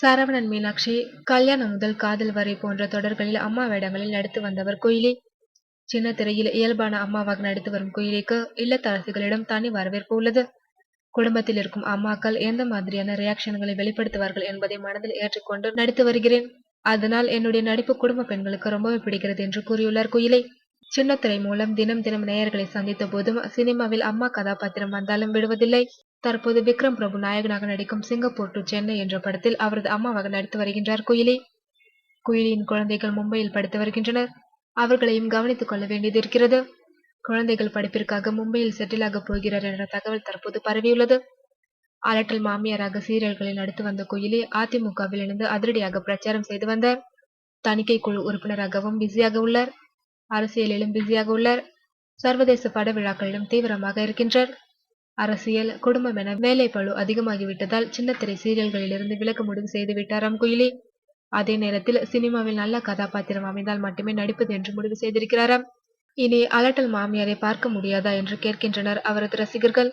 சரவணன் மீனாட்சி, கல்யாணம் முதல் காதல் வரை போன்ற தொடர்களில் அம்மா வேடங்களில் நடித்து வந்தவர் குயிலி. சின்ன திரையில் இயல்பான அம்மாவாக நடித்து வரும் குயிலிக்கு இல்லத்தரசிகளிடம் தனி வரவேற்பு உள்ளது. குடும்பத்தில் இருக்கும் அம்மாக்கள் எந்த மாதிரியான ரியாக்ஷன்களை வெளிப்படுத்துவார்கள் என்பதை மனதில் ஏற்றுக்கொண்டு நடித்து வருகிறேன். அதனால் என்னுடைய நடிப்பு குடும்ப பெண்களுக்கு ரொம்பவே பிடிக்கிறது என்று கூறியுள்ளார் குயிலி. சின்னத்திரை மூலம் தினம் தினம் நேயர்களை சந்தித்த போதும் சினிமாவில் அம்மா கதாபாத்திரம் வந்தாலும் விடுவதில்லை. தற்போது விக்ரம் பிரபு நாயகனாக நடிக்கும் சிங்கப்பூர் டு சென்னை என்ற படத்தில் அவரது அம்மாவாக நடித்து வருகின்றார் குயிலி. குயிலியின் குழந்தைகள் மும்பையில் படித்து வருகின்றனர். அவர்களையும் கவனித்துக் கொள்ள வேண்டியது இருக்கிறது. குழந்தைகள் படிப்பிற்காக மும்பையில் செட்டில் ஆக போகிறார் என்ற தகவல் தற்போது பரவியுள்ளது. அலட்டல் மாமியாராக சீரியல்களில் நடித்து வந்த குயிலி அதிமுகவில் இணைந்து அதிரடியாக பிரச்சாரம் செய்து வந்தார். தணிக்கை குழு உறுப்பினராகவும் பிஸியாக உள்ளார். அரசியலிலும் பிஸியாக உள்ளார். சர்வதேச பட விழாக்களிலும் தீவிரமாக இருக்கின்றார். அரசியல், குடும்பம் என வேலை பளு அதிகமாகிவிட்டதால் சின்னத்திரை சீரியல்களிலிருந்து விலக முடிவு செய்து விட்டாராம் குயிலி. அதே நேரத்தில் சினிமாவில் நல்ல கதாபாத்திரம் அமைந்தால் மட்டுமே நடிப்பது என்று முடிவு செய்திருக்கிறாராம். இனி அலட்டல் மாமியாரை பார்க்க முடியாதா என்று கேட்கின்றனர் அவரது ரசிகர்கள்.